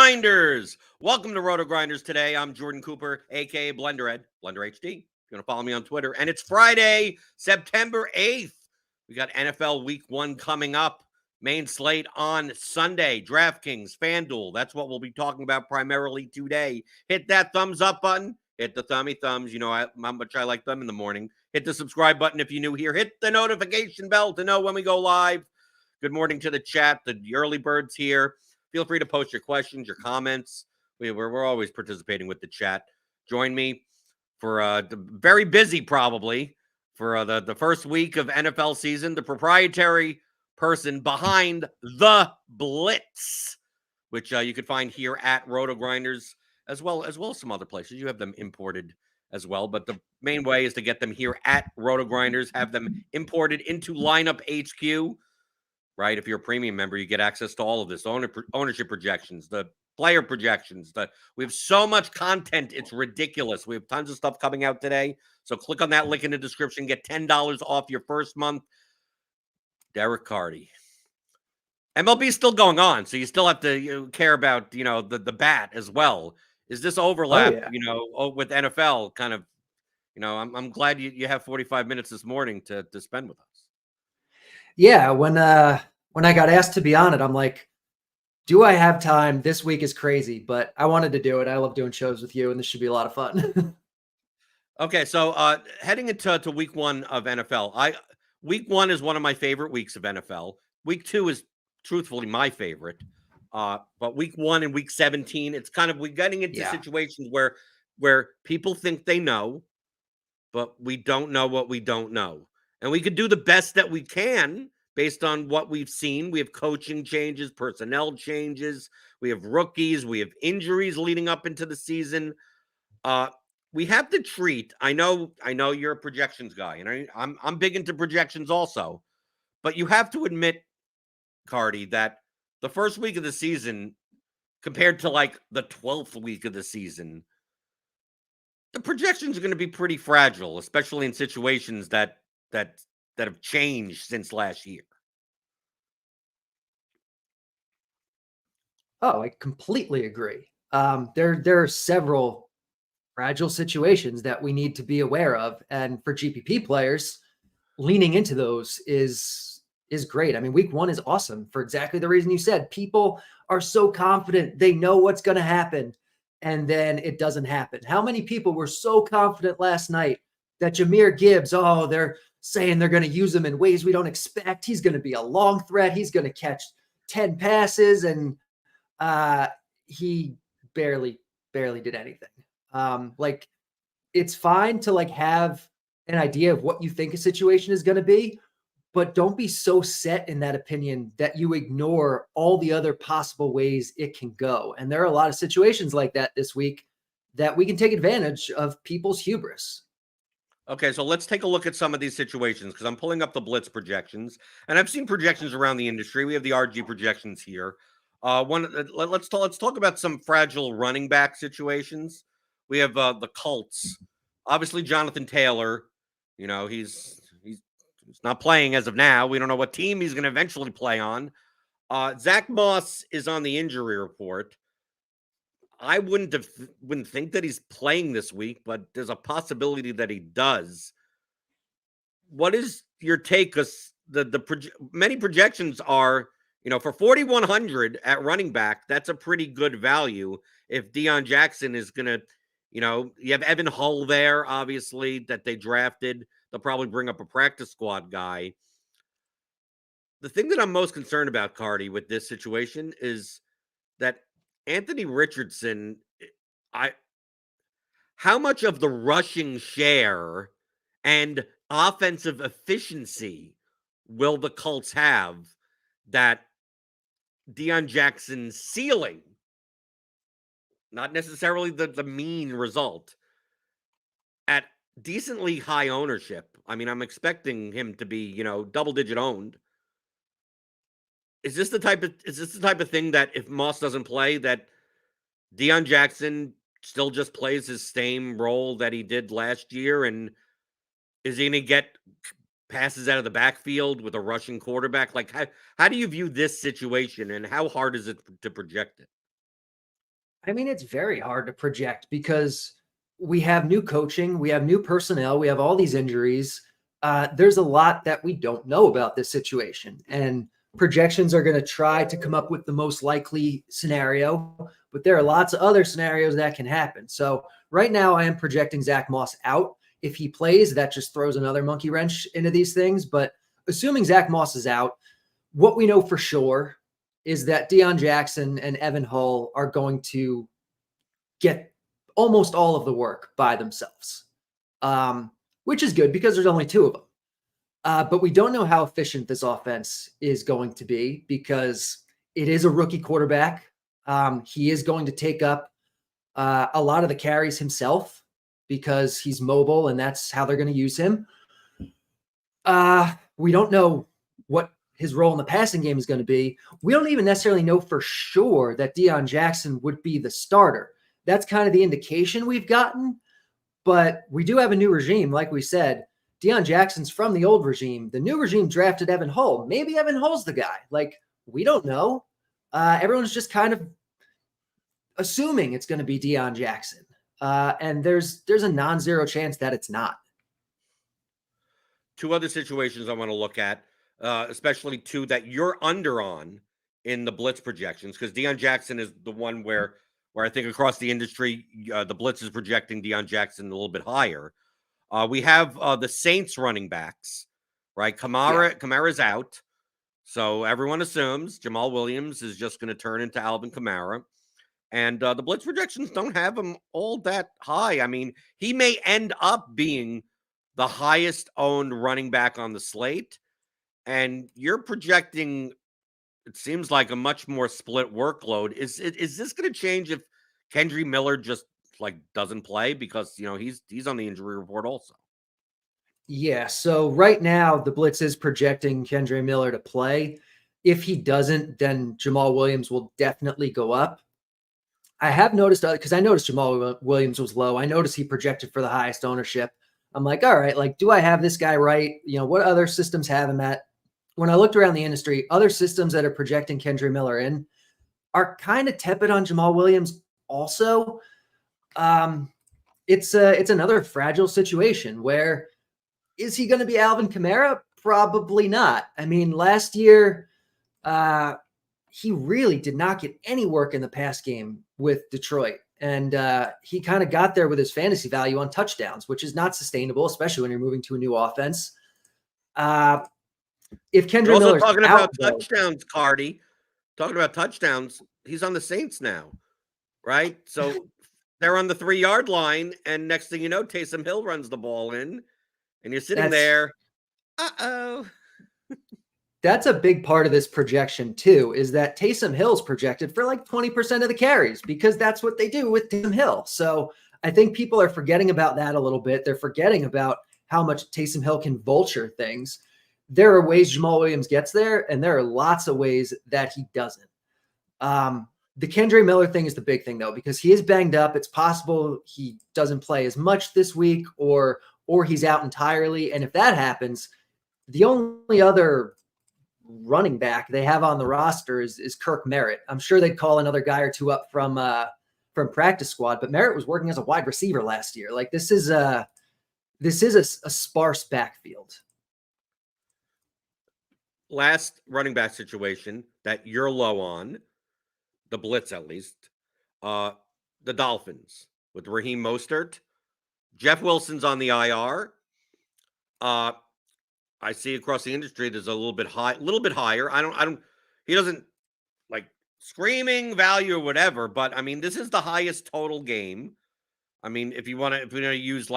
Grinders. Welcome to RotoGrinders Today. I'm Jordan Cooper, a.k.a. BlenderHD, BlenderHD. If you want to follow me on Twitter. And it's Friday, September 8th. We got NFL Week 1 coming up. Main slate on Sunday. DraftKings, FanDuel. That's what we'll be talking about primarily today. Hit that thumbs up button. Hit the thumbs. You know how much I like them in the morning. Hit the subscribe button if you're new here. Hit the notification bell to know when we go live. Good morning to the chat, the early birds here. Feel free to post your questions, your comments. We're always participating with the chat. Join me for very busy probably for the first week of NFL season. The proprietary person behind the Blitz, which you could find here at RotoGrinders as well as some other places. You have them imported as well, but the main way is to get them here at RotoGrinders, have them imported into Lineup HQ. Right? If you're a premium member, you get access to all of this ownership projections, the player projections. We have so much content. It's ridiculous. We have tons of stuff coming out today. So click on that link in the description. Get $10 off your first month. Derek Carty. MLB is still going on. So you still have to care about, the bat as well. Is this overlap, with NFL kind of, I'm glad you have 45 minutes this morning to spend with us. Yeah, when I got asked to be on it, I'm like, do I have time? This week is crazy, but I wanted to do it. I love doing shows with you, and this should be a lot of fun. Okay, so heading into week 1 of NFL, week 1 is one of my favorite weeks of NFL. Week 2 is truthfully my favorite. But week 1 and week 17, it's kind of we're getting into situations where people think they know, but we don't know what we don't know. And we could do the best that we can based on what we've seen. We have coaching changes, personnel changes. We have rookies. We have injuries leading up into the season. We have to treat. I know you're a projections guy, and I'm big into projections also. But you have to admit, Carty, that the first week of the season compared to like the 12th week of the season, the projections are going to be pretty fragile, especially in situations that have changed since last year. Oh, I completely agree. There are several fragile situations that we need to be aware of, and for GPP players, leaning into those is great. I mean, week 1 is awesome for exactly the reason you said. People are so confident they know what's going to happen, and then it doesn't happen. How many people were so confident last night that Jahmyr Gibbs, they're saying they're going to use him in ways we don't expect. He's going to be a long threat. He's going to catch 10 passes, and he barely did anything. It's fine to have an idea of what you think a situation is going to be, but don't be so set in that opinion that you ignore all the other possible ways it can go. And there are a lot of situations like that this week that we can take advantage of people's hubris. Okay, so let's take a look at some of these situations because I'm pulling up the Blitz projections, and I've seen projections around the industry. We have the RG projections here. Let's talk about some fragile running back situations. We have the Colts. Obviously, Jonathan Taylor. He's not playing as of now. We don't know what team he's going to eventually play on. Zach Moss is on the injury report. I wouldn't think that he's playing this week, but there's a possibility that he does. What is your take? Because many projections are, for 4,100 at running back, that's a pretty good value. If Deion Jackson is going to, you have Evan Hull there, obviously, that they drafted. They'll probably bring up a practice squad guy. The thing that I'm most concerned about, Carty, with this situation is that Anthony Richardson, how much of the rushing share and offensive efficiency will the Colts have that Deion Jackson's ceiling, not necessarily the mean result, at decently high ownership? I mean, I'm expecting him to be, double-digit owned. Is this the type of thing that if Moss doesn't play, that Deion Jackson still just plays his same role that he did last year? And is he going to get passes out of the backfield with a rushing quarterback? How do you view this situation, and how hard is it to project it? I mean, it's very hard to project because we have new coaching, we have new personnel, we have all these injuries. There's a lot that we don't know about this situation, and projections are going to try to come up with the most likely scenario, but there are lots of other scenarios that can happen. So right now, I am projecting Zach Moss out. If he plays, that just throws another monkey wrench into these things. But assuming Zach Moss is out, what we know for sure is that Deion Jackson and Evan Hull are going to get almost all of the work by themselves, which is good because there's only two of them. But we don't know how efficient this offense is going to be because it is a rookie quarterback. He is going to take up a lot of the carries himself because he's mobile and that's how they're going to use him. We don't know what his role in the passing game is going to be. We don't even necessarily know for sure that Deion Jackson would be the starter. That's kind of the indication we've gotten, but we do have a new regime. Like we said, Deion Jackson's from the old regime. The new regime drafted Evan Hull. Maybe Evan Hull's the guy. Like, we don't know. Everyone's just kind of assuming it's going to be Deion Jackson. And there's a non-zero chance that it's not. Two other situations I want to look at, especially two that you're under on in the blitz projections, because Deion Jackson is the one where I think across the industry, the blitz is projecting Deion Jackson a little bit higher. We have the Saints running backs, right? Kamara's out. So everyone assumes Jamal Williams is just going to turn into Alvin Kamara. And the blitz projections don't have him all that high. I mean, he may end up being the highest owned running back on the slate. And you're projecting, it seems like, a much more split workload. Is this going to change if Kendre Miller just doesn't play? Because, he's on the injury report also. Yeah, so right now the blitz is projecting Kendre Miller to play. If he doesn't, then Jamal Williams will definitely go up. I have noticed, because I noticed Jamal Williams was low. I noticed he projected for the highest ownership. I'm like, all right, do I have this guy right? What other systems have him at? When I looked around the industry, other systems that are projecting Kendre Miller in are kind of tepid on Jamal Williams also. It's another fragile situation where, is he going to be Alvin Kamara? Probably not. I mean, last year, he really did not get any work in the pass game with Detroit. And he kind of got there with his fantasy value on touchdowns, which is not sustainable, especially when you're moving to a new offense. If Kendre Miller's talking out, about touchdowns, Carty, talking about touchdowns, he's on the Saints now, right? So they're on the 3-yard line, and next thing you know, Taysom Hill runs the ball in, and you're sitting there. Uh-oh. That's a big part of this projection too, is that Taysom Hill's projected for 20% of the carries because that's what they do with Taysom Hill. So I think people are forgetting about that a little bit. They're forgetting about how much Taysom Hill can vulture things. There are ways Jamal Williams gets there, and there are lots of ways that he doesn't. The Kendre Miller thing is the big thing though, because he is banged up. It's possible he doesn't play as much this week or he's out entirely. And if that happens, the only other running back they have on the roster is Kirk Merritt. I'm sure they'd call another guy or two up from practice squad, but Merritt was working as a wide receiver last year. This is a sparse backfield. Last running back situation that you're low on, the blitz at least, the Dolphins with Raheem Mostert. Jeff Wilson's on the IR. I see across the industry there's a little bit higher. He doesn't screaming value or whatever, but I mean, this is the highest total game. I mean, if you want to use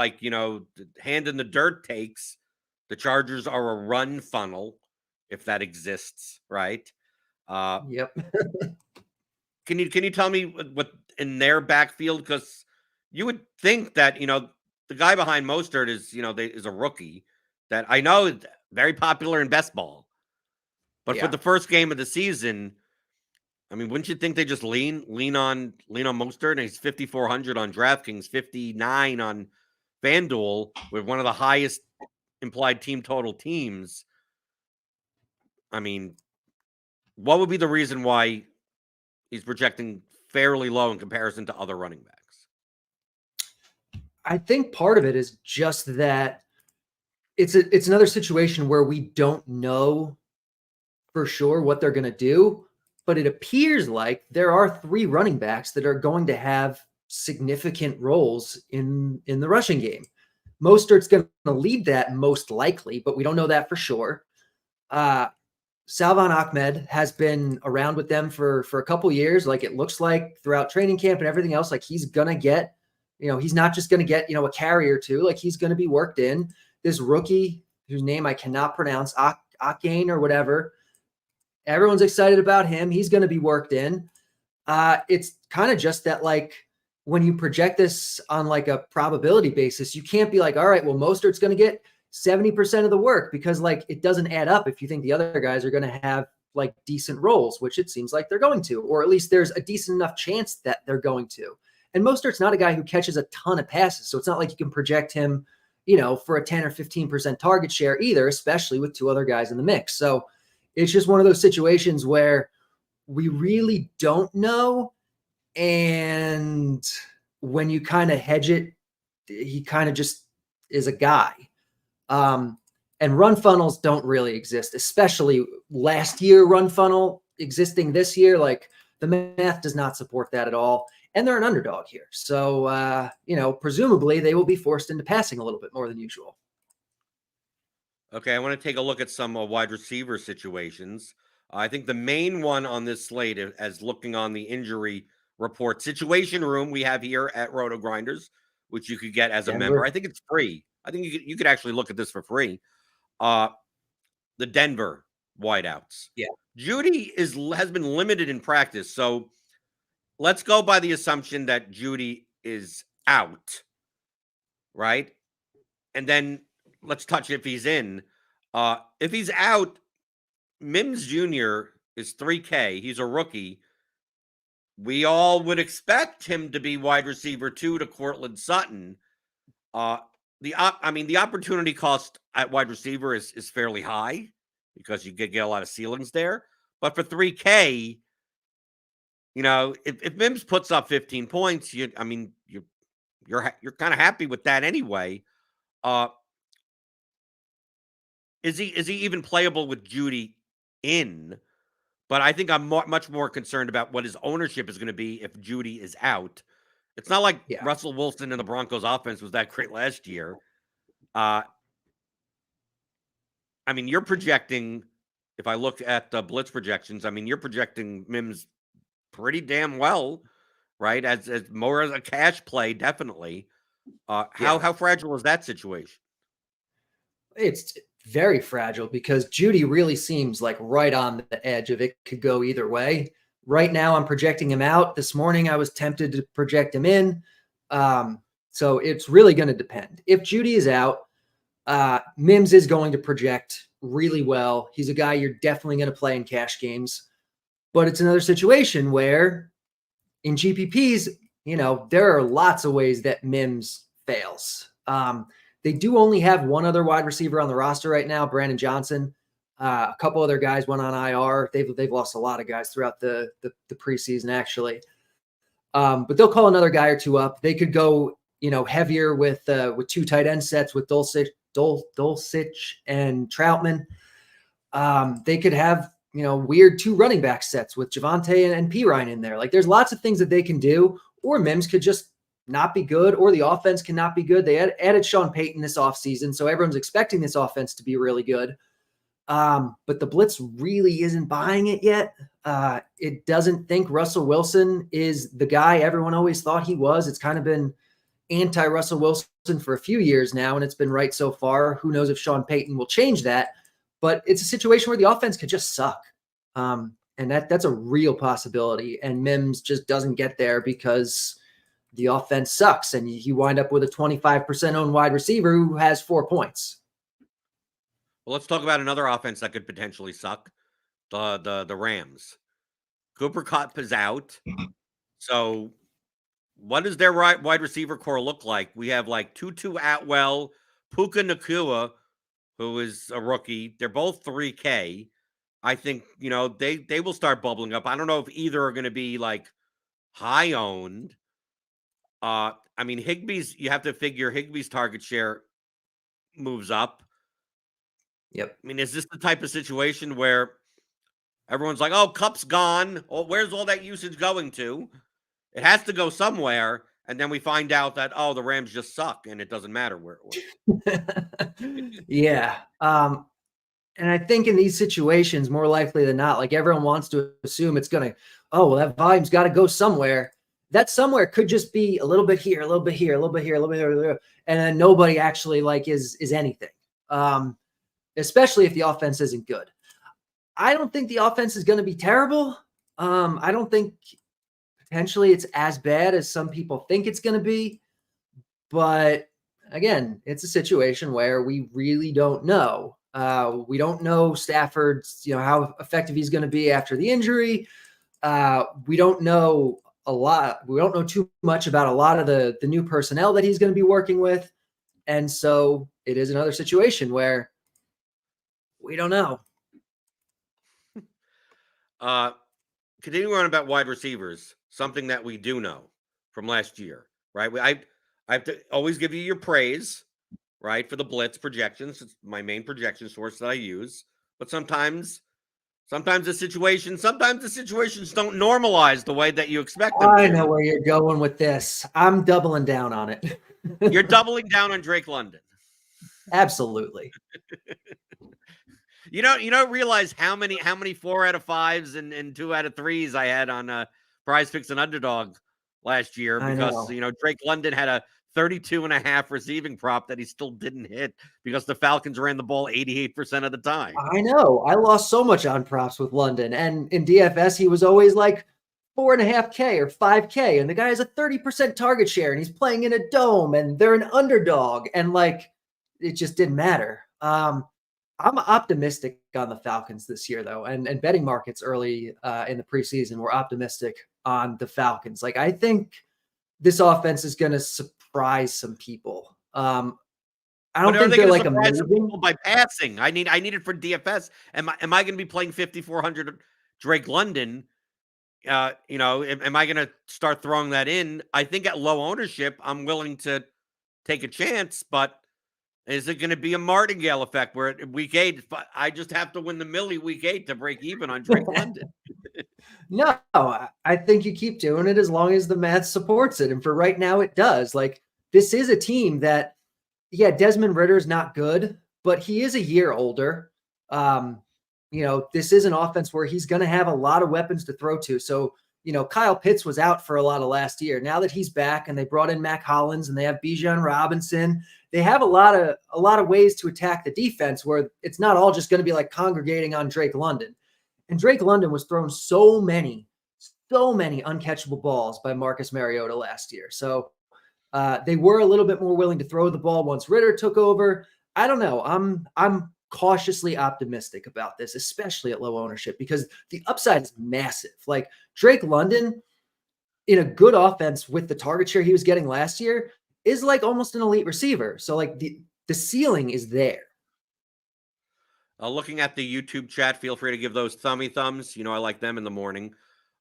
hand in the dirt takes, the Chargers are a run funnel, if that exists, right? Yep. Can you tell me what in their backfield? Because you would think that the guy behind Mostert is is a rookie that I know is very popular in best ball, but for the first game of the season, I mean, wouldn't you think they just lean on Mostert? And he's 5,400 on DraftKings, 59 on FanDuel, with one of the highest implied team total teams. I mean, what would be the reason why he's projecting fairly low in comparison to other running backs? I think part of it is just that it's another situation where we don't know for sure what they're going to do, but it appears like there are 3 running backs that are going to have significant roles in the rushing game. Mostert's going to lead that most likely, but we don't know that for sure. Salvon Ahmed has been around with them for a couple years. Like it looks like throughout training camp and everything else, like he's going to get, he's not just going to get, a carry or two, like he's going to be worked in. This rookie whose name I cannot pronounce, Akane or whatever, everyone's excited about him. He's going to be worked in. It's kind of just that, like, when you project this on like a probability basis, you can't be like, all right, well, Mostert's going to get 70% of the work, because like it doesn't add up if you think the other guys are going to have like decent roles, which it seems like they're going to, or at least there's a decent enough chance that they're going to. And Mostert's not a guy who catches a ton of passes, so it's not like you can project him, for a 10 or 15% target share either, especially with 2 other guys in the mix. So it's just one of those situations where we really don't know. And when you kind of hedge it, he kind of just is a guy. And run funnels don't really exist, especially last year run funnel existing this year. Like the math does not support that at all. And they're an underdog here. So, presumably they will be forced into passing a little bit more than usual. Okay, I want to take a look at some wide receiver situations. I think the main one on this slate, as looking on the injury report situation room we have here at RotoGrinders, which you could get as a member. I think it's free. I think you could actually look at this for free. The Denver wideouts. Yeah. Judy has been limited in practice, so let's go by the assumption that Judy is out, right? And then let's touch if he's in. If he's out, Mims Jr. is $3K. He's a rookie. We all would expect him to be wide receiver 2 to Courtland Sutton. The opportunity cost at wide receiver is fairly high because you get a lot of ceilings there. But for $3K, if Mims puts up 15 points, you're kind of happy with that anyway. Is he even playable with Judy in? But I think I'm much more concerned about what his ownership is going to be if Judy is out. It's not like Russell Wilson and the Broncos offense was that great last year. You're projecting, if I look at the blitz projections, you're projecting Mims pretty damn well, right? As more as a cash play, definitely. How fragile is that situation? It's very fragile because Judy really seems like right on the edge of it could go either way. Right now, I'm projecting him out. This morning, I was tempted to project him in. So it's really going to depend. If Judy is out, Mims is going to project really well. He's a guy you're definitely going to play in cash games. But it's another situation where in GPPs, there are lots of ways that Mims fails. They do only have one other wide receiver on the roster right now, Brandon Johnson. A couple other guys went on IR. They've lost a lot of guys throughout the preseason, actually. But they'll call another guy or two up. They could go, heavier with 2 tight end sets with Dulcich and Troutman. They could have, weird 2 running back sets with Javonte and Pirine in there. Like there's lots of things that they can do, or Mims could just not be good, or the offense cannot be good. They added Sean Payton this offseason, so everyone's expecting this offense to be really good. But the blitz really isn't buying it yet. It doesn't think Russell Wilson is the guy everyone always thought he was. It's kind of been anti-Russell Wilson for a few years now, and it's been right so far. Who knows if Sean Payton will change that? But it's a situation where the offense could just suck. And that's a real possibility. And Mims just doesn't get there because the offense sucks, and you wind up with a 25% owned wide receiver who has 4 points. Well, let's talk about another offense that could potentially suck. The Rams. Cooper Kupp is out. So what does their wide receiver core look like? We have like Tutu Atwell, Puka Nacua, who is a rookie. They're both $3K. I think, they will start bubbling up. I don't know if either are going to be like high owned. I mean, you have to figure Higbee's target share moves up. Yep. I mean, is this the type of situation where everyone's like, oh, Cup's gone. Oh, where's all that usage going to? It has to go somewhere. And then we find out that, oh, the Rams just suck and it doesn't matter where it went. Yeah. And I think in these situations, more likely than not, like everyone wants to assume it's going to, oh, well, that volume's got to go somewhere. That somewhere could just be a little bit here, a little bit here, a little bit here, a little bit here, and then nobody actually like is anything. Especially if the offense isn't good. I don't think the offense is going to be terrible. I don't think potentially it's as bad as some people think it's going to be. But again, it's a situation where we really don't know. We don't know Stafford's, how effective he's going to be after the injury. We don't know a lot. We don't know too much about a lot of the new personnel that he's going to be working with. And so it is another situation where we don't know. Continuing on about wide receivers, something that we do know from last year, right? I have to always give you your praise, right, for the blitz projections. It's my main projection source that I use. But sometimes the situations don't normalize the way that you expect them to. I know where you're going with this. I'm doubling down on it. You're doubling down on Drake London. Absolutely. You don't realize how many 4 out of 5s and 2 out of 3s I had on Prize Picks and Underdog last year because Drake London had a 32.5 receiving prop that he still didn't hit because the Falcons ran the ball 88% of the time. I know. I lost so much on props with London, and in DFS he was always like 4.5K or 5K, and the guy has a 30% target share, and he's playing in a dome, and they're an underdog, and like it just didn't matter. I'm optimistic on the Falcons this year, though, and betting markets early in the preseason were optimistic on the Falcons. Like, I think this offense is going to surprise some people. I don't think they're like amazing by passing. I need it for DFS. Am I going to be playing 5,400 Drake London? Am I going to start throwing that in? I think at low ownership, I'm willing to take a chance, but is it going to be a martingale effect where at week 8, I just have to win the Millie week 8 to break even on Drake London? No, I think you keep doing it as long as the math supports it. And for right now, it does. Like, this is a team that, Desmond Ritter's not good, but he is a year older. This is an offense where he's going to have a lot of weapons to throw to. So, Kyle Pitts was out for a lot of last year. Now that he's back and they brought in Mac Hollins and they have Bijan Robinson, they have a lot of ways to attack the defense where it's not all just going to be like congregating on Drake London. And Drake London was thrown so many uncatchable balls by Marcus Mariota last year. So they were a little bit more willing to throw the ball once Ritter took over. I don't know. I'm cautiously optimistic about this, especially at low ownership, because the upside is massive. Like, Drake London in a good offense with the target share he was getting last year is like almost an elite receiver. So like the ceiling is there. Looking at the YouTube chat, feel free to give those thummy thumbs. I like them in the morning.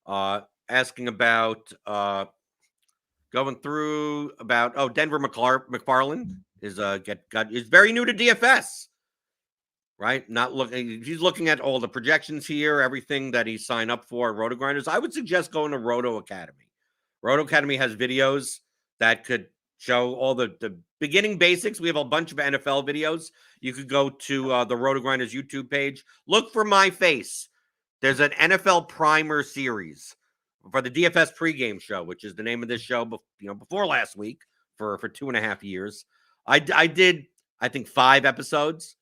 Asking about going through about Denver McFarland is is very new to DFS. Right? He's looking at all the projections here, everything that he signed up for at RotoGrinders. I would suggest going to Roto Academy. Roto Academy has videos that could show all the beginning basics. We have a bunch of NFL videos. You could go to the RotoGrinders YouTube page. Look for my face. There's an NFL primer series for the DFS pregame show, which is the name of this show. Before last week for 2.5 years, I did, I think, 5 episodes.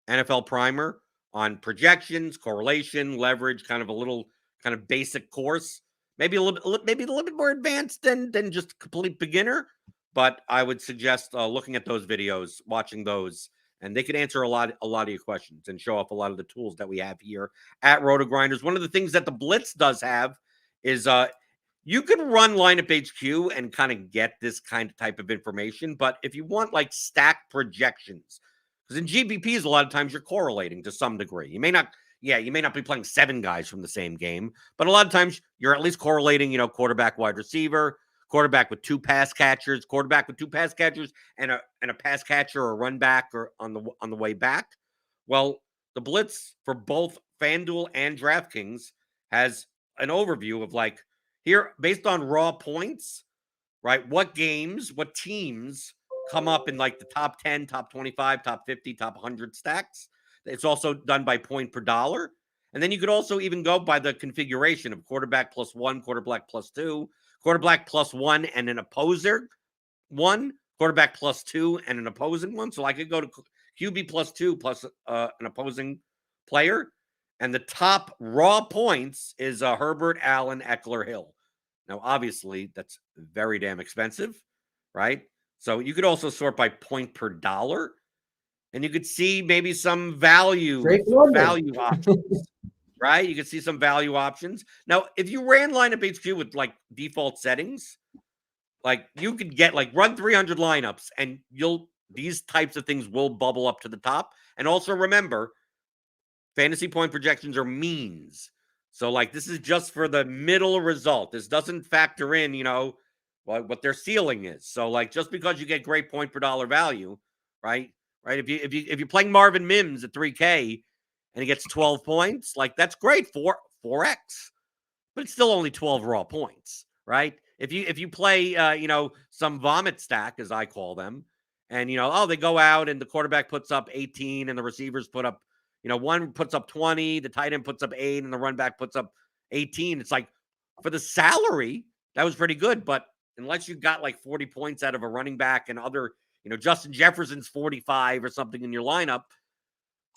NFL primer on projections, correlation, leverage, kind of basic course. Maybe a little bit more advanced than just complete beginner. But I would suggest looking at those videos, watching those, and they could answer a lot of your questions and show off a lot of the tools that we have here at RotoGrinders. One of the things that the Blitz does have is you can run Lineup HQ and kind of get this kind of type of information. But if you want like stack projections, because in GPPs, a lot of times you're correlating to some degree. You may not Yeah, you may not be playing 7 guys from the same game, but a lot of times you're at least correlating, quarterback, wide receiver, quarterback with 2 pass catchers, and a pass catcher or run back or on the way back. Well, the blitz for both FanDuel and DraftKings has an overview of like here based on raw points, right? What games, what teams come up in like the top 10, top 25, top 50, top 100 stacks. It's also done by point per dollar. And then you could also even go by the configuration of quarterback +1, quarterback +2, quarterback +1 and an opposer 1, quarterback +2 and an opposing 1. So I could go to QB +2 plus an opposing player. And the top raw points is Herbert, Allen, Eckler, Hill. Now, obviously, that's very damn expensive, right? So you could also sort by point per dollar. And you could see maybe some value options, right? You could see some value options. Now, if you ran lineup HQ with like default settings, like you could get like run 300 lineups and these types of things will bubble up to the top. And also remember, fantasy point projections are means. So like this is just for the middle result. This doesn't factor in, what their ceiling is. So like just because you get great point per dollar value, right? Right. If you're playing Marvin Mims at 3K and he gets 12 points, like that's great for 4x, but it's still only 12 raw points, right? If you play some vomit stack, as I call them, and they go out and the quarterback puts up 18 and the receivers put up, one puts up 20, the tight end puts up 8, and the run back puts up 18. It's like for the salary, that was pretty good, but unless you got like 40 points out of a running back and other, Justin Jefferson's 45 or something in your lineup,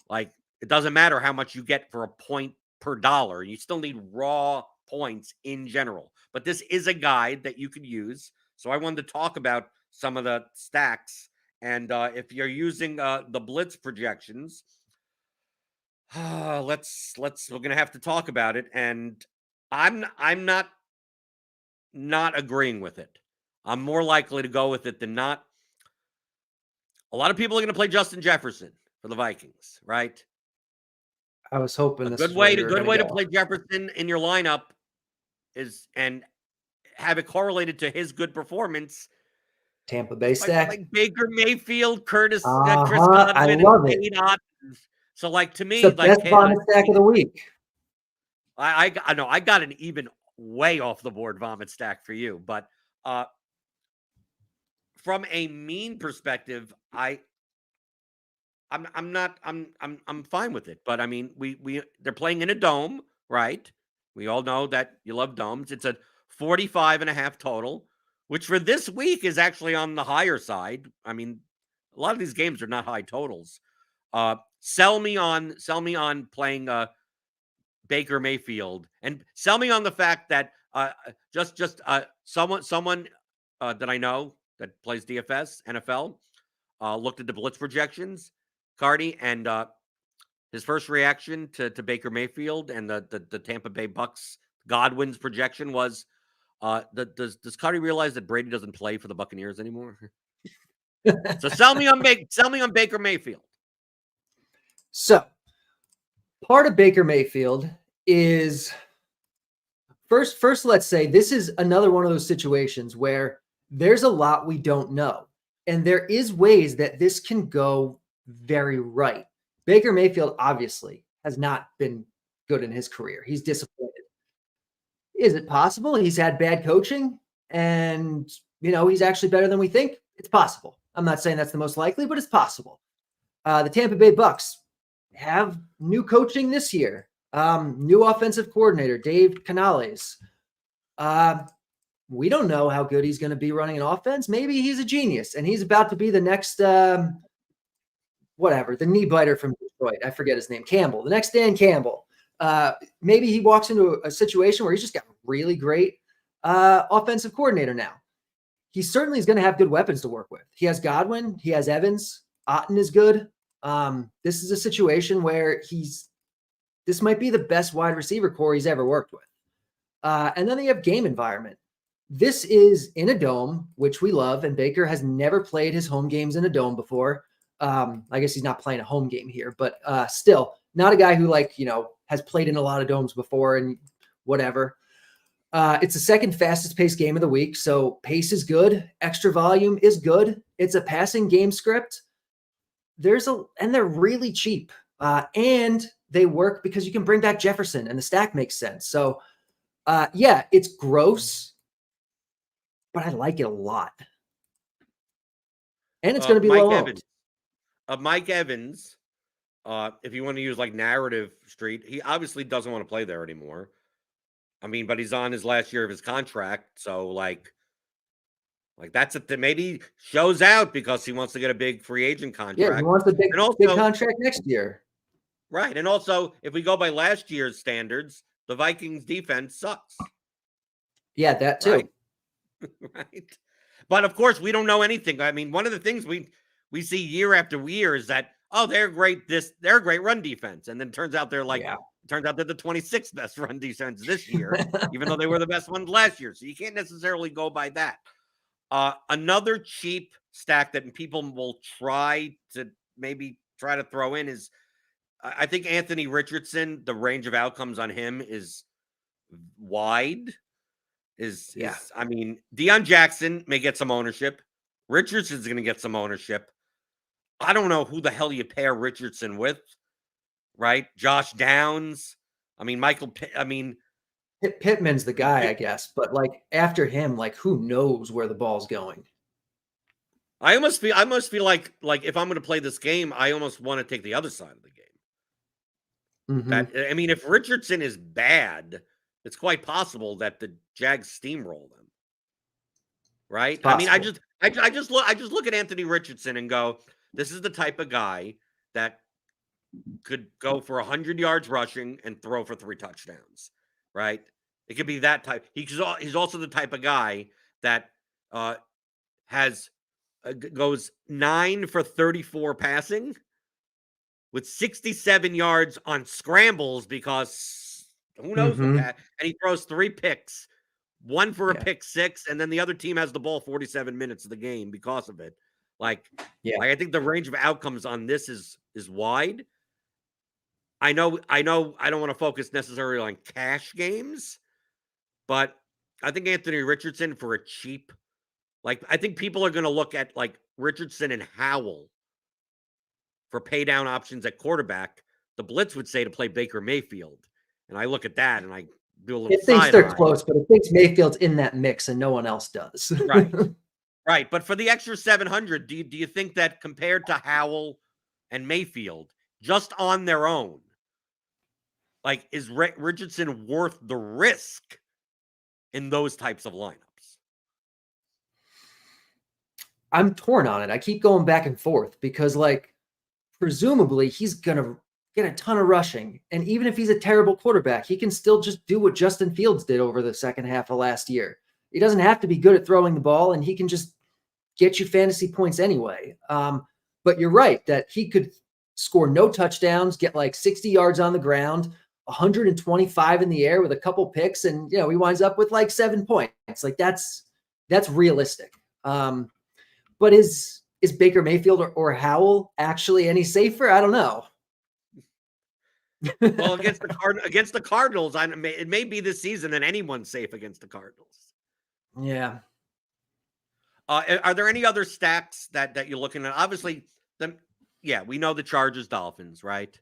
like it doesn't matter how much you get for a point per dollar. You still need raw points in general. But this is a guide that you could use. So I wanted to talk about some of the stacks. And if you're using the blitz projections, we're gonna have to talk about it. And I'm not agreeing with it. I'm more likely to go with it than not. A lot of people are going to play Justin Jefferson for the Vikings, right? I was hoping a good way to play Jefferson in your lineup is and have it correlated to his good performance. Tampa Bay stack, like Baker Mayfield, Chris Godwin, I love it. So, like to me, it's the best vomit stack of the week. I know I got an even way off the board vomit stack for you, but from a mean perspective, I'm fine with it. But I mean, they're playing in a dome, right? We all know that you love domes. It's a 45.5 total, which for this week is actually on the higher side. I mean, a lot of these games are not high totals. Sell me on playing Baker Mayfield, and sell me on the fact that someone that I know that plays DFS NFL looked at the blitz projections, Carty, and his first reaction to Baker Mayfield and the Tampa Bay Bucks Godwin's projection was, does Carty realize that Brady doesn't play for the Buccaneers anymore? So sell me on Baker Mayfield. So part of Baker Mayfield is first, let's say this is another one of those situations where there's a lot we don't know. And there is ways that this can go very right. Baker Mayfield obviously has not been good in his career. He's disappointed. Is it possible he's had bad coaching and, he's actually better than we think? It's possible. I'm not saying that's the most likely, but it's possible. The Tampa Bay Bucks have new coaching this year. New offensive coordinator, Dave Canales. We don't know how good he's going to be running an offense. Maybe he's a genius and he's about to be the next, the knee biter from Detroit. I forget his name, Campbell, the next Dan Campbell. Maybe he walks into a situation where he's just got a really great offensive coordinator now. He certainly is going to have good weapons to work with. He has Godwin. He has Evans. Otten is good. This is a situation where this might be the best wide receiver core he's ever worked with. And then they have game environment. This is in a dome, which we love, and Baker has never played his home games in a dome before. I guess he's not playing a home game here, but still, not a guy who has played in a lot of domes before and whatever. It's the second fastest paced game of the week. So pace is good. Extra volume is good. It's a passing game script. And they're really cheap. And they work because you can bring back Jefferson and the stack makes sense. So yeah, it's gross, but I like it a lot. And it's going to be low owned. Mike Evans, if you want to use like narrative street, he obviously doesn't want to play there anymore. I mean, but he's on his last year of his contract. So like that's maybe shows out because he wants to get a big free agent contract. Yeah, he wants a big contract next year. Right. And also, if we go by last year's standards, the Vikings defense sucks. Yeah, that too. Right. But of course, we don't know anything. I mean, one of the things we see year after year is that, oh, they're great. They're a great run defense. And then it turns out they're the 26th best run defense this year, even though they were the best ones last year. So you can't necessarily go by that. Another cheap stack that people will try to throw in is, I think Anthony Richardson, the range of outcomes on him is wide. I mean, Deion Jackson may get some ownership. Richardson's going to get some ownership. I don't know who the hell you pair Richardson with, right? Josh Downs. I mean, Pittman's the guy, I guess. But after him, who knows where the ball's going? I almost feel like if I'm going to play this game, I almost want to take the other side of the game. Mm-hmm. I mean, if Richardson is bad, it's quite possible that the Jags steamroll them. Right? I mean, I just look at Anthony Richardson and go, this is the type of guy that could go for 100 yards rushing and throw for 3 touchdowns. Right? It could be that type. He's also the type of guy that goes 9 for 34 passing with 67 yards on scrambles because who knows what that. And he throws 3 picks, 1 for a pick 6, and then the other team has the ball 47 minutes of the game because of it. I think the range of outcomes on this is wide. I know I don't want to focus necessarily on cash games, but I think Anthony Richardson for a cheap, I think people are going to look at Richardson and Howell for pay down options at quarterback. The blitz would say to play Baker Mayfield. And I look at that and I do a little It thinks they're close, but it thinks Mayfield's in that mix and no one else does. Right. Right. But for the extra 700, do you think that compared to Howell and Mayfield, just on their own, is Richardson worth the risk in those types of lineups? I'm torn on it. I keep going back and forth because presumably he's going to get a ton of rushing. And even if he's a terrible quarterback, he can still just do what Justin Fields did over the second half of last year. He doesn't have to be good at throwing the ball, and he can just get you fantasy points anyway. But you're right that he could score no touchdowns, get 60 yards on the ground, 125 in the air with a couple picks, and he winds up with 7 points. That's realistic. But is Baker Mayfield or Howell actually any safer? I don't know. Well, against the Cardinals, it may be this season that anyone's safe against the Cardinals. Yeah. Are there any other stacks that you're looking at? Obviously, we know the Chargers, Dolphins, right?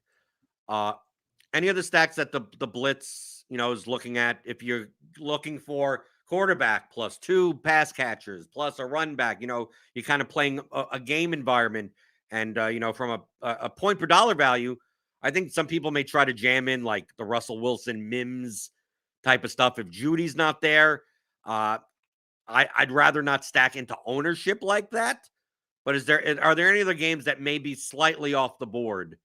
Any other stacks that the Blitz, is looking at? If you're looking for quarterback plus 2 pass catchers plus a run back, you're kind of playing a game environment, and from a point per dollar value, I think some people may try to jam in the Russell Wilson Mims type of stuff. If Judy's not there, I'd rather not stack into ownership like that. But are there any other games that may be slightly off the board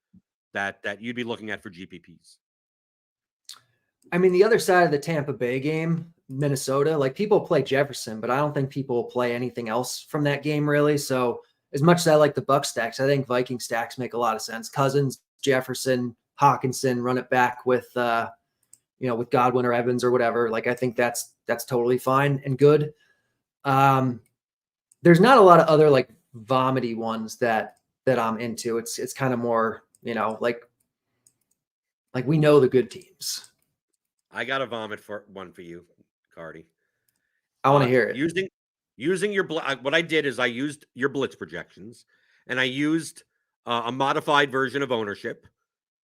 that you'd be looking at for GPPs? I mean, the other side of the Tampa Bay game, Minnesota, people play Jefferson, but I don't think people play anything else from that game really. So as much as I like the Buck stacks, I think Viking stacks make a lot of sense. Cousins, Jefferson, Hawkinson, run it back with with Godwin or Evans or whatever. I think that's totally fine and good. There's not a lot of other vomity ones that I'm into. It's kind of more, Like, we know the good teams. I got a vomit for one for you, Carty. I want to hear it. Using your what I did is I used your blitz projections, and I used a modified version of ownership,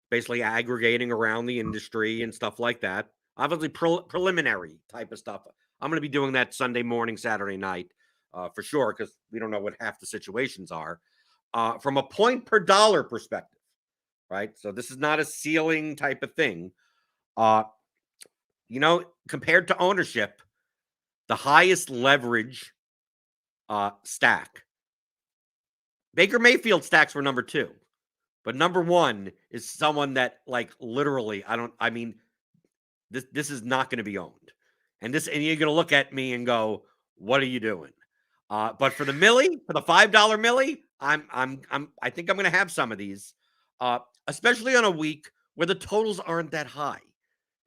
basically aggregating around the industry and stuff like that. Obviously, preliminary type of stuff. I'm going to be doing that Sunday morning, Saturday night, for sure, because we don't know what half the situations are. From a point per dollar perspective, right? So this is not a ceiling type of thing. Compared to ownership, the highest leverage stack. Baker Mayfield stacks were number 2. But number 1 is someone that, like, literally, this is not going to be owned. And you're going to look at me and go, what are you doing? But for the $5 milli, I think I'm going to have some of these, especially on a week where the totals aren't that high.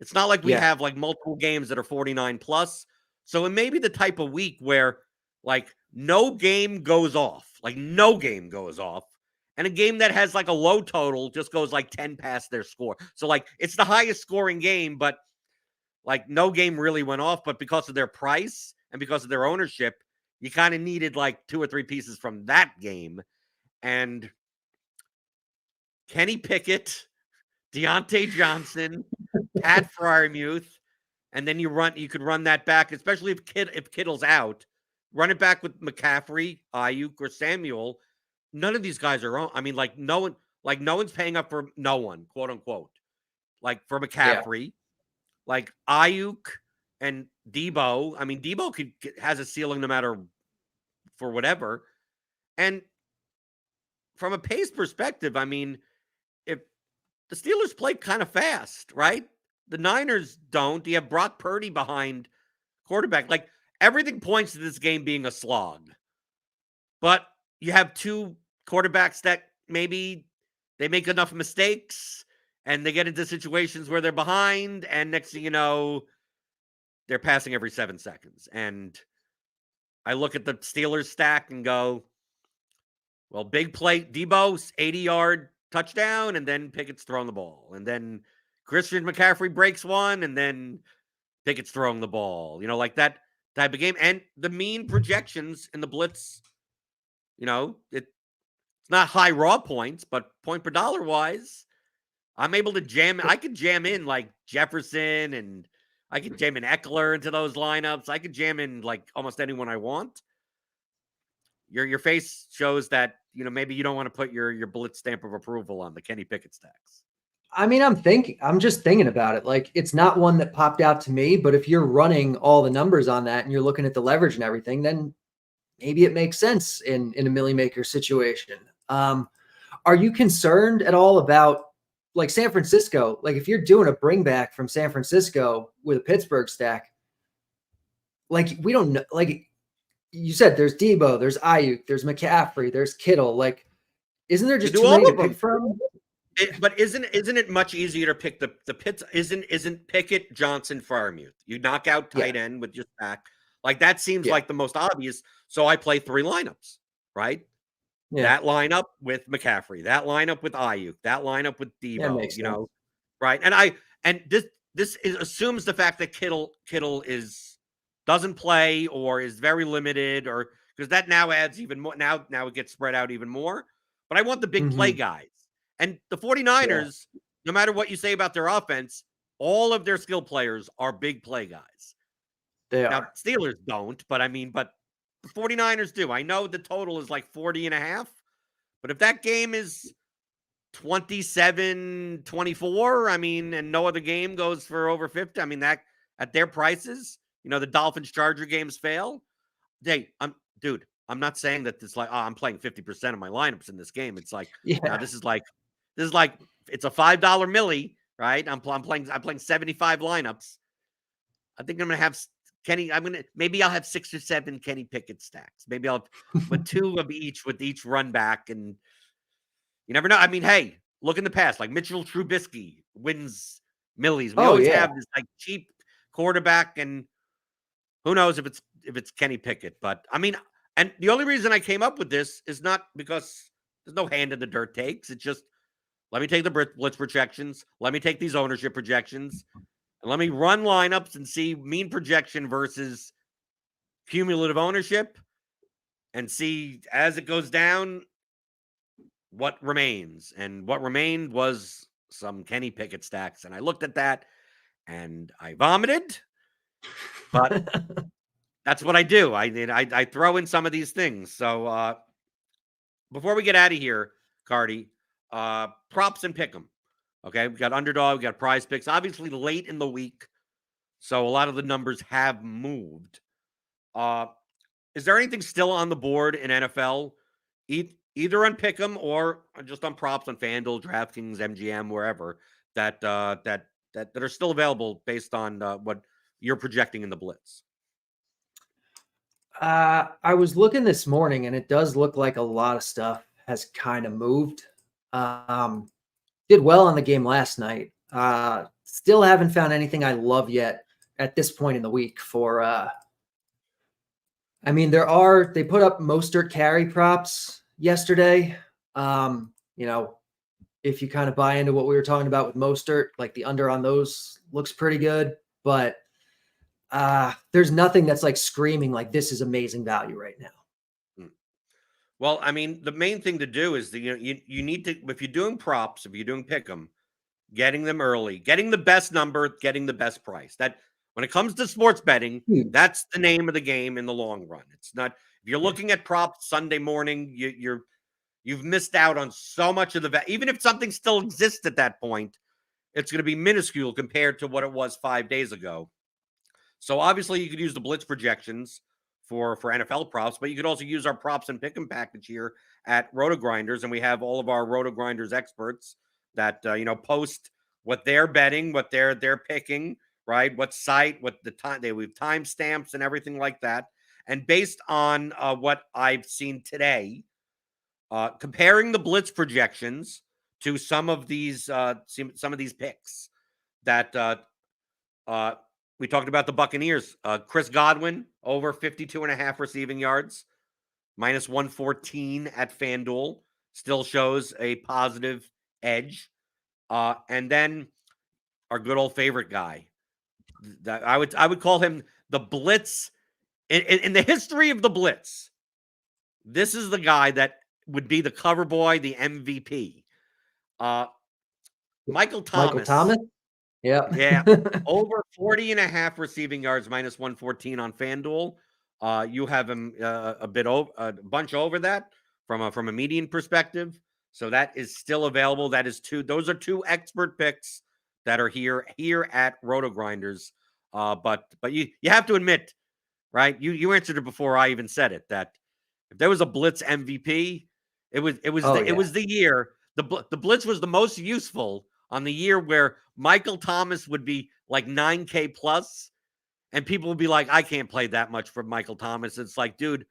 It's not like we have like multiple games that are 49 plus. So it may be the type of week where, like, no game goes off, and a game that has like a low total just goes like 10 past their score. So, like, it's the highest scoring game, but like no game really went off. But because of their price and because of their ownership, you kind of needed like 2 or 3 pieces from that game. And Kenny Pickett, Deontay Johnson, Pat Fryermuth, and then you could run that back, especially if Kittle's out. Run it back with McCaffrey, Ayuk, or Samuel. None of these guys are on. I mean, no one's paying up for no one, quote unquote. Like for McCaffrey, like Ayuk and Debo. I mean, Debo has a ceiling no matter for whatever. And from a pace perspective, I mean, if the Steelers play kind of fast, right? The Niners don't. You have Brock Purdy behind quarterback. Like, everything points to this game being a slog. But you have 2 quarterbacks that maybe they make enough mistakes and they get into situations where they're behind, and next thing you know, they're passing every 7 seconds. And I look at the Steelers stack and go, well, big play, Debo's 80-yard touchdown, and then Pickett's throwing the ball. And then Christian McCaffrey breaks one, and then Pickett's throwing the ball. Like that type of game. And the mean projections in the blitz, it's not high raw points, but point per dollar wise, I'm able to I could jam in like Jefferson, and I could jam in Eckler into those lineups. I could jam in like almost anyone I want. Your face shows that, maybe you don't want to put your blitz stamp of approval on the Kenny Pickett stacks. I mean, I'm just thinking about it. Like, it's not one that popped out to me, but if you're running all the numbers on that and you're looking at the leverage and everything, then maybe it makes sense in a Millie Maker situation. Are you concerned at all about, like, San Francisco? Like, if you're doing a bring back from San Francisco with a Pittsburgh stack, like, we don't know, like you said, there's Debo, there's Ayuk, there's McCaffrey, there's Kittle. Like, isn't there just too many to pick from? But isn't it much easier to pick the Pitts? Isn't Pickett, Johnson, Fryermuth? You knock out tight end with your stack. Like, that seems like the most obvious. So I play 3 lineups, right? Yeah. That lineup with McCaffrey, that lineup with Ayuk, that lineup with Debo, right? And this assumes the fact that Kittle doesn't play or is very limited, or because that now adds even more. Now it gets spread out even more. But I want the big play guys. And the 49ers, no matter what you say about their offense, all of their skill players are big play guys. They now, are. Steelers don't, but the 49ers do. I know the total is like 40.5, but if that game is 27-24, and no other game goes for over 50, that at their prices, the Dolphins Charger games fail. I'm not saying that it's like, I'm playing 50% of my lineups in this game. It's like, this is like it's a $5 milli, right? I'm playing 75 lineups. I think I'm gonna have maybe I'll have 6 or 7 Kenny Pickett stacks. Maybe I'll have 2 of each with each run back, and you never know. Hey, look in the past, like Mitchell Trubisky wins millies. We always have this like cheap quarterback, and who knows if it's Kenny Pickett. But and the only reason I came up with this is not because there's no hand in the dirt takes. It's just let me take the blitz projections. Let me take these ownership projections. And let me run lineups and see mean projection versus cumulative ownership and see as it goes down what remains. And what remained was some Kenny Pickett stacks. And I looked at that and I vomited. But that's what I do. I throw in some of these things. So before we get out of here, Carty, props and pick 'em. Okay, we got underdog, we got prize picks. Obviously, late in the week, so a lot of the numbers have moved. Is there anything still on the board in NFL, either on Pick'em or just on props on FanDuel, DraftKings, MGM, wherever that are still available based on what you're projecting in the blitz? I was looking this morning, and it does look like a lot of stuff has kind of moved. Did well on the game last night. Still haven't found anything I love yet at this point in the week for I mean, they put up Mostert carry props yesterday. You know, if you kind of buy into what we were talking about with Mostert, like the under on those looks pretty good, but there's nothing that's like screaming like this is amazing value right now. Well, I mean, the main thing to do is you need to, if you're doing props, if you're doing pick 'em, getting them early, getting the best number, getting the best price. That when it comes to sports betting, that's the name of the game in the long run. It's not if you're looking at props Sunday morning, you've missed out on so much of the even if something still exists at that point, it's going to be minuscule compared to what it was 5 days ago. So obviously you could use the blitz projections for NFL props, but you could also use our props and pick 'em package here at RotoGrinders, and we have all of our RotoGrinders experts that post what they're betting, what they're picking, right? What site, what the time we have timestamps and everything like that. And based on what I've seen today, comparing the blitz projections to some of these picks that we talked about the Buccaneers. Chris Godwin, over 52.5 receiving yards, minus 114 at FanDuel. Still shows a positive edge. And then our good old favorite guy. I would call him the Blitz. In the history of the Blitz, this is the guy that would be the cover boy, the MVP. Michael Thomas. Yeah. Over 40.5 receiving yards, minus 114 on FanDuel. You have him a bunch over that from a median perspective. So that is still available. That is those are two expert picks that are here at RotoGrinders. But you have to admit, right? You answered it before I even said it, that if there was a Blitz MVP, it was the year. The Blitz was the most useful on the year where Michael Thomas would be like 9K plus, and people would be like, I can't play that much for Michael Thomas. It's like, dude,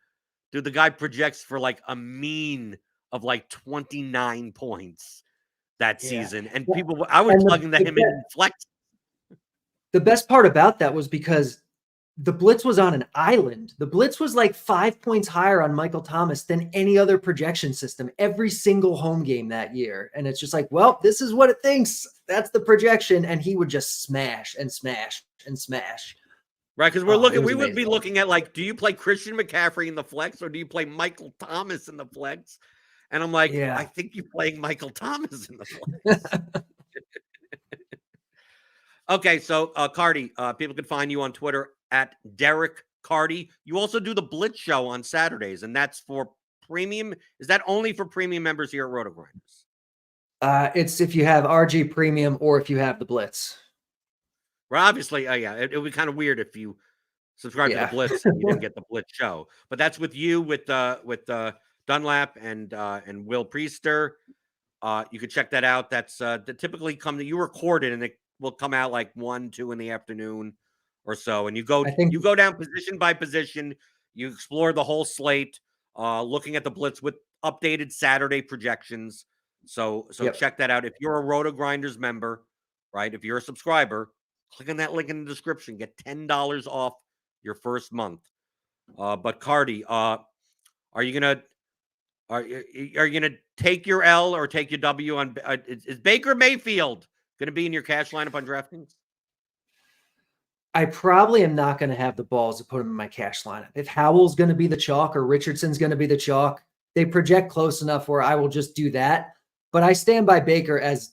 the guy projects for like a mean of like 29 points that season. And I was plugging him in flex. The best part about that was because the Blitz was on an island. The Blitz was like 5 points higher on Michael Thomas than any other projection system every single home game that year. And it's just like, well, this is what it thinks. That's the projection. And he would just smash and smash and smash. Right, because we would be looking at like, do you play Christian McCaffrey in the flex or do you play Michael Thomas in the flex? And I'm like, I think you're playing Michael Thomas in the flex. Okay, so Carty, people can find you on Twitter at Derek Carty. You also do the Blitz show on Saturdays, and that's for premium. Is that only for premium members here at RotoGrinders? It's if you have RG Premium or if you have the Blitz. Well, obviously, it would be kind of weird if you subscribe to the Blitz and you didn't get the Blitz show. But that's with you, with Dunlap and Will Priester. You could check that out. That's typically you record it and it will come out like 1, 2 in the afternoon or so. And you go down position by position. You explore the whole slate, looking at the Blitz with updated Saturday projections. So check that out. If you're a RotoGrinders member, right? If you're a subscriber, click on that link in the description. Get $10 off your first month. But Carty, are you gonna Are you going to take your L or take your W on? Is Baker Mayfield going to be in your cash lineup on DraftKings? I probably am not going to have the balls to put him in my cash lineup. If Howell's going to be the chalk or Richardson's going to be the chalk, they project close enough where I will just do that. But I stand by Baker as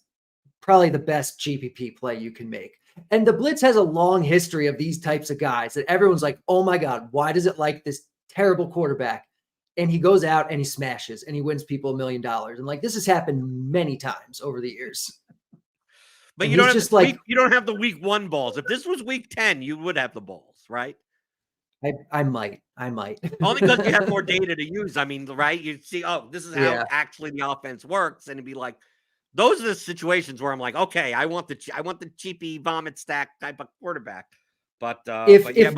probably the best GPP play you can make. And the Blitz has a long history of these types of guys that everyone's like, oh my God, why does it like this terrible quarterback? And he goes out and he smashes and he wins people $1 million. And like, this has happened many times over the years. But and you don't have just like, you don't have the week 1 balls. If this was week 10, you would have the balls, right? I might. Only because you have more data to use. I mean, right? You see, oh, this is how actually the offense works, and it'd be like, those are the situations where I'm like, okay, I want the cheapy vomit stack type of quarterback. But if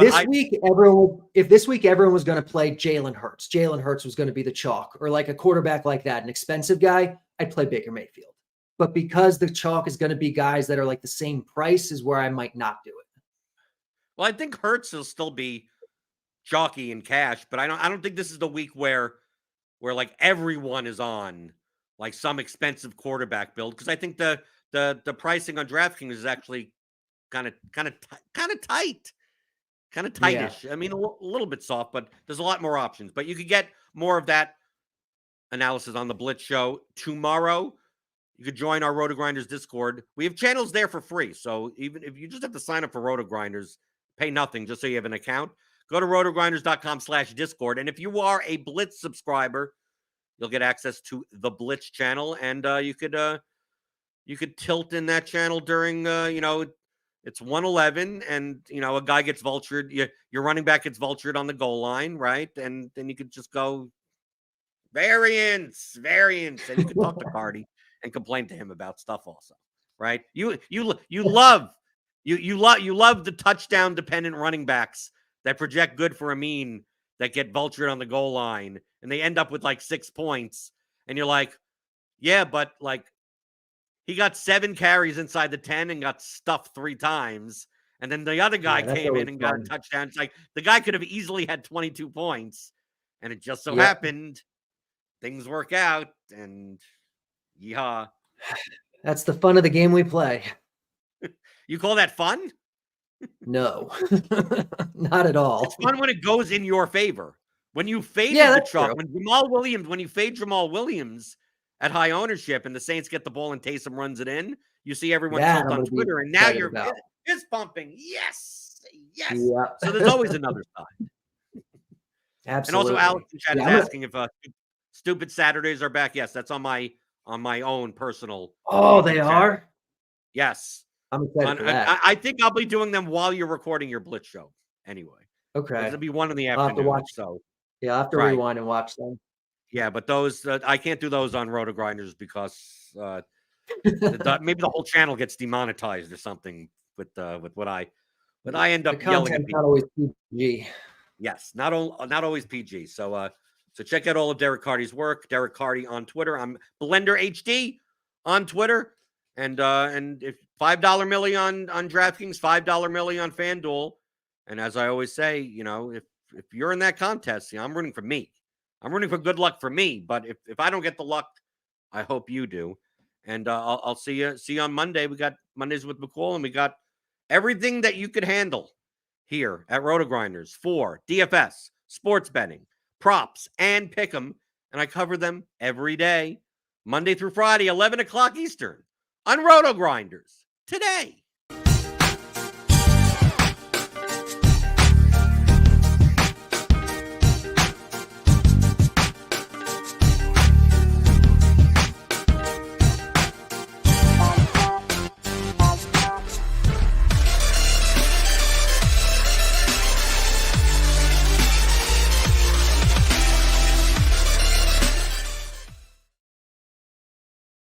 this week everyone was going to play Jalen Hurts was going to be the chalk, or like a quarterback like that, an expensive guy, I'd play Baker Mayfield. But because the chalk is going to be guys that are like the same price, is where I might not do it. Well, I think Hurts will still be chalky in cash, but I don't think this is the week where like everyone is on like some expensive quarterback build, because I think the pricing on DraftKings is actually kind of tight, kind of tightish. Yeah. I mean, a little bit soft, but there's a lot more options. But you could get more of that analysis on the Blitz show tomorrow. You could join our RotoGrinders Discord. We have channels there for free. So even if you just have to sign up for RotoGrinders, pay nothing just so you have an account, go to rotogrinders.com/Discord. And if you are a Blitz subscriber, you'll get access to the Blitz channel. And you could tilt in that channel during, it's 111 and, a guy gets vultured. Your running back gets vultured on the goal line, right? And then you could just go variance. And you can talk to Carty and complain to him about stuff also, right? You love the touchdown dependent running backs that project good for a mean that get vultured on the goal line and they end up with like 6 points. And you're like, yeah, but like he got 7 carries inside the 10 and got stuffed 3 times. And then the other guy came in and got a touchdown. It's like the guy could have easily had 22 points. And it just so happened things work out, and yeah. That's the fun of the game we play. You call that fun? No, not at all. It's fun when it goes in your favor. When you faded the chalk, when you fade Jamal Williams at high ownership and the Saints get the ball and Taysom runs it in, you see everyone tilt on Twitter, and now you're fist pumping. Yes. Yeah. So there's always another side. Absolutely. And also Alex in chat is asking if Stupid Saturdays are back. Yes, that's on my own personal. Oh, they are? Yes. I'm excited for that. I think I'll be doing them while you're recording your Blitz show anyway. Okay. It'll be 1 in the afternoon. I'll have to watch. So yeah, I'll have to rewind and watch them. Yeah, but those I can't do those on RotoGrinders because maybe the whole channel gets demonetized or something with what I end up yelling at people. Not always PG. Yes, not always PG. So check out all of Derek Carty's work. Derek Carty on Twitter. I'm BlenderHD on Twitter. And if $5 milli on DraftKings, $5 milli on FanDuel. And as I always say, if you're in that contest, I'm rooting for me. I'm rooting for good luck for me. But if I don't get the luck, I hope you do. And I'll see you on Monday. We got Mondays with McCall, and we got everything that you could handle here at RotoGrinders for DFS, sports betting, props, and pick'em. And I cover them every day, Monday through Friday, 11 o'clock Eastern on RotoGrinders Today.